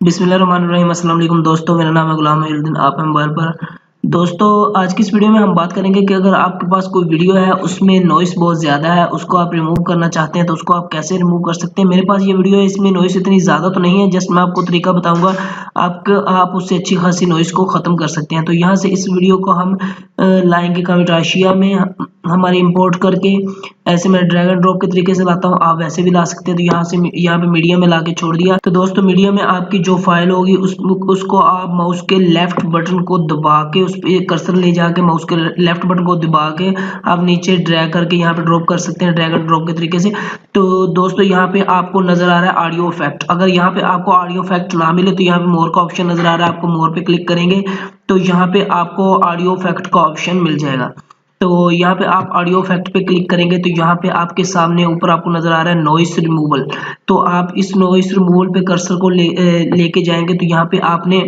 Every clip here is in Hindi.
बिस्मिल्लाहिर्रहमानिर्रहीम। अस्सलाम वालेकुम दोस्तों, मेरा नाम है गुलाम मोहिउद्दीन। आप हैं मोबाइल पर। दोस्तों, आज की इस वीडियो में हम बात करेंगे कि अगर आपके पास कोई वीडियो है उसमें नॉइस बहुत ज़्यादा है, उसको आप रिमूव करना चाहते हैं तो उसको आप कैसे रिमूव कर सकते हैं। मेरे पास ये वीडियो है, इसमें नॉइस इतनी ज़्यादा तो नहीं है, जस्ट मैं आपको तरीका बताऊंगा। आप उससे अच्छी खासी नॉइस को ख़त्म कर सकते हैं। तो यहाँ से इस वीडियो को हम लाएंगे कामेटाशिया में, हमारे इंपोर्ट करके ऐसे मैं ड्रैग एंड ड्रॉप के तरीके से लाता हूँ, आप वैसे भी ला सकते हैं। तो यहाँ पे मीडिया में लाके छोड़ दिया। तो दोस्तों, मीडिया में आपकी जो फाइल होगी उसको आप माउस के लेफ्ट बटन को दबा के, उस पर कर्सर ले जाके माउस के लेफ्ट बटन को दबा के आप नीचे ड्रैग करके यहाँ पे ड्रॉप कर सकते हैं, ड्रैग एंड ड्रॉप के तरीके से। तो दोस्तों, यहाँ पे आपको नजर आ रहा है ऑडियो इफेक्ट। अगर यहाँ पे आपको ऑडियो इफेक्ट ना मिले तो यहाँ पे मोर का ऑप्शन नजर आ रहा है, आपको मोर पे क्लिक करेंगे तो यहाँ पे आपको ऑडियो इफेक्ट का ऑप्शन मिल जाएगा। तो यहाँ पे आप ऑडियो इफेक्ट पे क्लिक करेंगे तो यहाँ पे आपके सामने ऊपर आपको नजर आ रहा है नॉइस रिमूवल। तो आप इस नॉइस रिमूवल पे कर्सर को लेके जाएंगे तो यहाँ पे आपने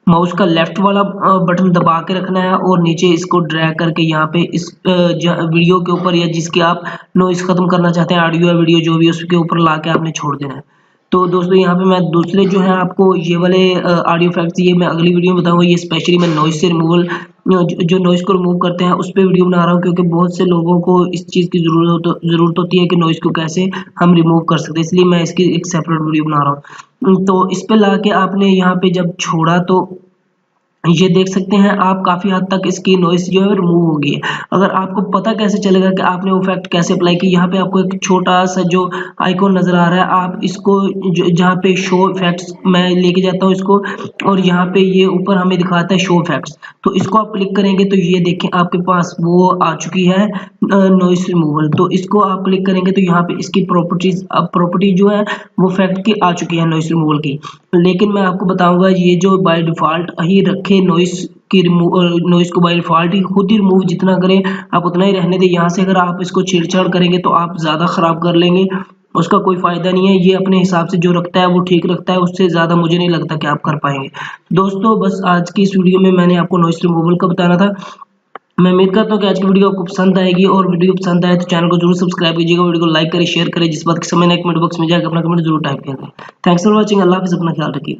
माउस का लेफ्ट वाला बटन दबा के रखना है और नीचे इसको ड्रैग करके यहाँ पे इस वीडियो के ऊपर या जिसके आप नॉइस खत्म करना चाहते हैं, ऑडियो या वीडियो जो भी, उसके ऊपर ला के आपने छोड़ देना है। तो दोस्तों, यहाँ पे मैं दूसरे जो है आपको ये वाले ऑडियो इफेक्ट्स ये मैं अगली वीडियो में बताऊंगा। ये स्पेशली मैं नॉइस से रिमूवल जो नॉइस को रिमूव करते हैं उस पर वीडियो बना रहा हूँ, क्योंकि बहुत से लोगों को इस चीज़ की ज़रूरत होती है कि नॉइस को कैसे हम रिमूव कर सकते हैं, इसलिए मैं इसकी एक सेपरेट वीडियो बना रहा हूँ। तो इस पे ला के आपने यहाँ पे जब छोड़ा तो ये देख सकते हैं आप काफ़ी हद तक इसकी नॉइस जो है रिमूव हो गई है। अगर आपको पता कैसे चलेगा कि आपने वो इफेक्ट कैसे अप्लाई किया, यहाँ पे आपको एक छोटा सा जो आइकॉन नज़र आ रहा है, आप इसको जहाँ पे शो इफेक्ट्स मैं लेके जाता हूँ इसको, और यहाँ पे ये ऊपर हमें दिखाता है शो इफेक्ट्स। तो इसको आप क्लिक करेंगे तो ये देखें आपके पास वो आ चुकी है नॉइस रिमूवल। तो इसको आप क्लिक करेंगे तो यहाँ पे इसकी प्रॉपर्टी जो है वो इफेक्ट की आ चुकी है नॉइस रिमूवल की। लेकिन मैं आपको बताऊंगा ये जो बाय डिफॉल्ट ही रखे नॉइस को बाय डिफॉल्ट ही खुद ही रिमूव जितना करें आप उतना ही रहने दें। यहाँ से अगर आप इसको छेड़छाड़ करेंगे तो आप ज़्यादा ख़राब कर लेंगे, उसका कोई फ़ायदा नहीं है। ये अपने हिसाब से जो रखता है वो ठीक रखता है, उससे ज़्यादा मुझे नहीं लगता कि आप कर पाएंगे। दोस्तों, बस आज की इस वीडियो में मैंने आपको नॉइस रिमूवल का बताना था। मैं उम्मीद करता हूँ कि आज की वीडियो आपको पसंद आएगी, और वीडियो पसंद आए तो चैनल को जरूर सब्सक्राइब कीजिएगा, वीडियो को लाइक करें, शेयर करें। जिस बात के समय ना एक कमेंट बॉक्स में जाकर अपना कमेंट जरूर टाइप करें। Thanks for watching. अल्लाह हाफिज़। अपना ख्याल रखिए।